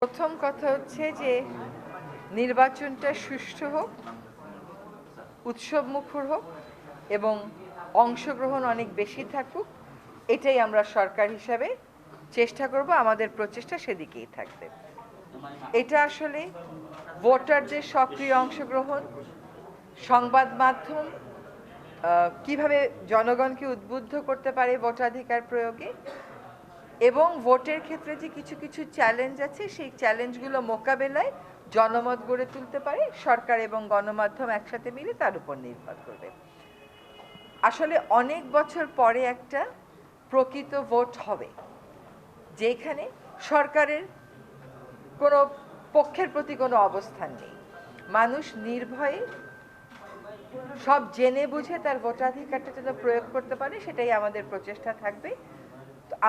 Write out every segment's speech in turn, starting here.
প্রথম কথা হচ্ছে যে নির্বাচনটা সুষ্ঠু হোক, উৎসব মুখর হোক এবং অংশগ্রহণ অনেক বেশি থাকুক, এটাই আমরা সরকার হিসাবে চেষ্টা করব। আমাদের প্রচেষ্টা সেদিকেই থাকবে। এটা আসলে ভোটারদের সক্রিয় অংশগ্রহণ, সংবাদ মাধ্যম কিভাবে জনগণকে উদ্বুদ্ধ করতে পারে ভোটাধিকার প্রয়োগে, এবং ভোটের ক্ষেত্রে যে কিছু কিছু চ্যালেঞ্জ আছে সেই চ্যালেঞ্জগুলো মোকাবেলায় জনমত গড়ে তুলতে পারে সরকার এবং গণমাধ্যম একসাথে মিলে, তার উপর নির্ভর করবে। আসলে অনেক বছর পরে একটা প্রকৃত ভোট হবে যেখানে সরকারের কোনো পক্ষের প্রতি কোনো অবস্থান নেই, মানুষ নির্ভয়ে সব জেনে বুঝে তার ভোটাধিকারটা যেন প্রয়োগ করতে পারে, সেটাই আমাদের প্রচেষ্টা থাকবে।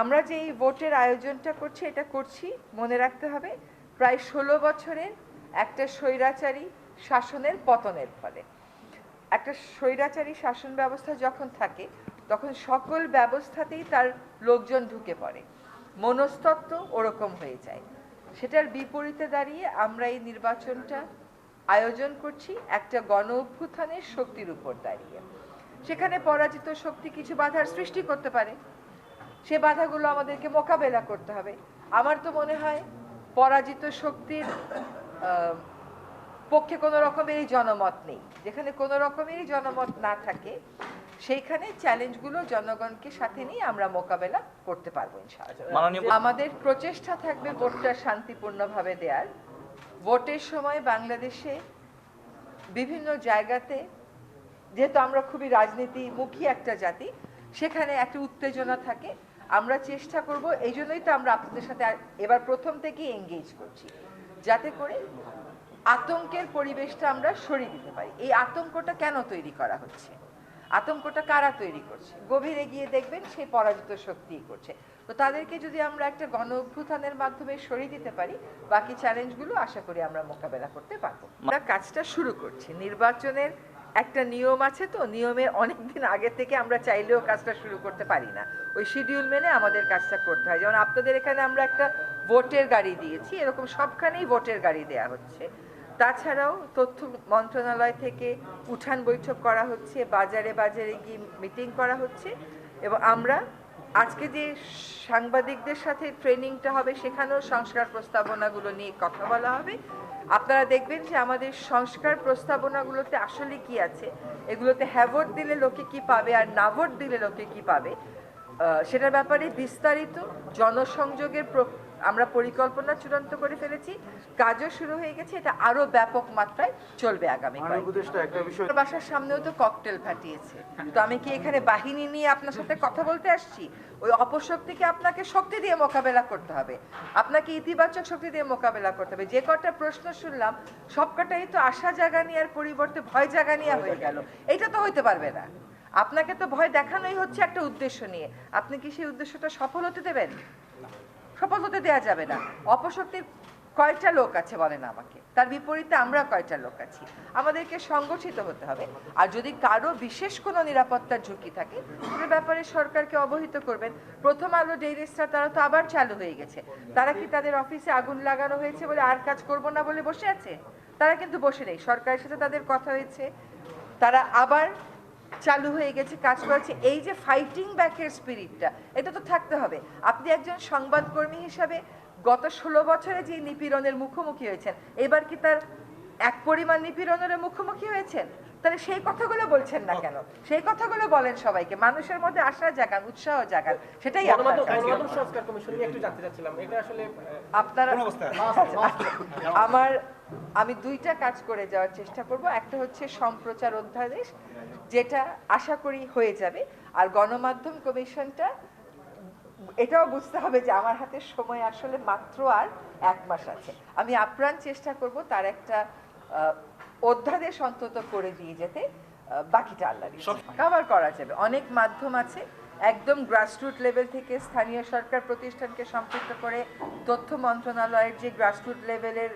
আমরা যে এই ভোটের আয়োজনটা করছি, এটা করছি মনে রাখতে হবে প্রায় 16 বছরের একটা স্বৈরাচারী শাসনের পতনের ফলে। একটা স্বৈরাচারী শাসন ব্যবস্থা যখন থাকে তখন সকল ব্যবস্থাতেই তার লোকজন ঢুকে পড়ে, মনস্তত্ত্ব ওরকম হয়ে যায়। সেটার বিপরীতে দাঁড়িয়ে আমরা এই নির্বাচনটা আয়োজন করছি একটা গণ অভ্যুত্থানের শক্তির উপর দাঁড়িয়ে। সেখানে পরাজিত শক্তি কিছু বাধার সৃষ্টি করতে পারে, সে বাধাগুলো আমাদেরকে মোকাবেলা করতে হবে। আমার তো মনে হয় পরাজিত শক্তির পক্ষে কোনো রকমেরই জনমত নেই। যেখানে কোনো রকমেরই জনমত না থাকে সেইখানে চ্যালেঞ্জগুলো জনগণকে সাথে নিয়ে আমরা মোকাবেলা করতে পারবো ইনশাআল্লাহ। আমাদের প্রচেষ্টা থাকবে ভোটটা শান্তিপূর্ণভাবে দেওয়ার। ভোটের সময় বাংলাদেশে বিভিন্ন জায়গাতে, যেহেতু আমরা খুবই রাজনীতিমুখী একটা জাতি, সেখানে একটা উত্তেজনা থাকে। আমরা চেষ্টা করব, এই জন্যই তো আমরা আপনাদের সাথে এবার প্রথম থেকেই এঙ্গেজ করছি, যাতে করে আতঙ্কের পরিবেশটা আমরা সরিয়ে দিতে পারি। এই আতঙ্কটা কেন তৈরি করা হচ্ছে, আতঙ্কটা কারা তৈরি করছে, গভীরে গিয়ে দেখবেন সেই পরাজিত শক্তিই করছে। তো তাদেরকে যদি আমরা একটা গণ অভ্যুত্থানের মাধ্যমে সরিয়ে দিতে পারি, বাকি চ্যালেঞ্জগুলো আশা করি আমরা মোকাবেলা করতে পারবো। আমরা কাজটা শুরু করছি। নির্বাচনের একটা নিয়ম আছে, তো নিয়মের অনেকদিন আগে থেকে আমরা চাইলেও কাজটা শুরু করতে পারি না। ওই শিডিউল মেনে আমাদের কাজটা করতে হয়। যেমন আপনাদের এখানে আমরা একটা ভোটের গাড়ি দিয়েছি, এরকম সবখানেই ভোটের গাড়ি দেয়া হচ্ছে। তাছাড়াও তথ্য মন্ত্রণালয় থেকে উঠান বৈঠক করা হচ্ছে, বাজারে বাজারে গিয়ে মিটিং করা হচ্ছে, এবং আমরা আজকে যে সাংবাদিকদের সাথে ট্রেনিংটা হবে সেখানেও সংস্কার প্রস্তাবনাগুলো নিয়ে কথা বলা হবে। আপনারা দেখবেন যে আমাদের সংস্কার প্রস্তাবনাগুলোতে আসলে কি আছে, এগুলোতে হ্যাঁ ভোট দিলে লোকে কি পাবে আর না ভোট দিলে লোকে কি পাবে, সেটার ব্যাপারে বিস্তারিত জনসংযোগের আমরা পরিকল্পনা চূড়ান্ত করে ফেলেছি, কাজও শুরু হয়ে গেছে। এটা আরো ব্যাপক মাত্রায় চলবে আগামী বাসার সামনেও তো ককটেল ফাটিয়েছে। তো আমি কি এখানে বাহিনী নিয়ে আপনার সাথে কথা বলতে আসছি? ওই অপশক্তিকে আপনাকে শক্তি দিয়ে মোকাবেলা করতে হবে, আপনাকে ইতিবাচক শক্তি দিয়ে মোকাবেলা করতে হবে। যে কটা প্রশ্ন শুনলাম সব কটাই তো আশা জাগানি আর পরিবর্তে ভয় জাগানিয়া হয়ে গেল। এটা তো হইতে পারবে না। আপনাকে তো ভয় দেখানোই হচ্ছে একটা উদ্দেশ্য নিয়ে, আপনি কি সেই উদ্দেশ্যটা সফল হতে দেবেন? সফল হতে দেওয়া যাবে না। অপশক্তির কয়টা লোক আছে বলেন আমাকে, তার বিপরীতে আমরা কয়টা লোক আছি। আমাদেরকে সংগঠিত হতে হবে। আর যদি কারো বিশেষ কোনো নিরাপত্তার ঝুঁকি থাকে সে ব্যাপারে সরকারকে অবহিত করবেন। প্রথম আলো, ডেইলি স্টার তারা তো আবার চালু হয়ে গেছে। তারা কি তাদের অফিসে আগুন লাগানো হয়েছে বলে আর কাজ করব না বলে বসে আছে? তারা কিন্তু বসে নেই, সরকারের সাথে তাদের কথা হয়েছে, তারা আবার চালু হয়ে গেছে, কাজ করেছে। এই যে ফাইটিং ব্যাকের স্পিরিটটা, এটা তো থাকতে হবে। আপনি একজন সংবাদকর্মী হিসাবে গত 16 বছরে যে নিপীড়নের মুখোমুখি হয়েছেন, এবার কি তার এক পরিমাণ নিপীড়নের মুখোমুখি হয়েছেন? তাহলে সেই কথাগুলো বলছেন না কেন? সেই কথাগুলো বলেন সবাইকে, মানুষের মধ্যে আশা জাগান, উৎসাহ জাগান। সেটাই আপনারা আমি দুইটা কাজ করে যাওয়ার চেষ্টা করব। একটা হচ্ছে সম্প্রচার অধ্যাদেশ, যেটা আশা করি হয়ে যাবে। আর গণমাধ্যম কমিশনটা, এটাও বুঝতে হবে যে আমার হাতে সময় আসলে মাত্র আর 1 মাস আছে। আমি আপ্রাণ চেষ্টা করব তার একটা অধ্যাদেশ অন্তত করে দিয়ে যেতে, বাকিটা আল্লাহর ইচ্ছা। কভার করা যাবে। অনেক মাধ্যম আছে, একদম গ্রাসরুট লেভেল থেকে স্থানীয় সরকার প্রতিষ্ঠানকে সম্পৃক্ত করে, তথ্য মন্ত্রণালয়ের যে গ্রাসরুট লেভেলের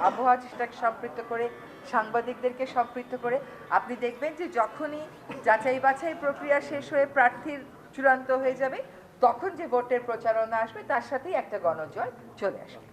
আবহাওয়া চেষ্টাকে সম্পৃক্ত করে, সাংবাদিকদেরকে সম্পৃক্ত করে। আপনি দেখবেন যে যখনই যাচাই বাছাই প্রক্রিয়া শেষ হয়ে প্রার্থীর চূড়ান্ত হয়ে যাবে, তখন যে ভোটের প্রচারণা আসবে তার সাথেই একটা গণজয় চলে আসবে।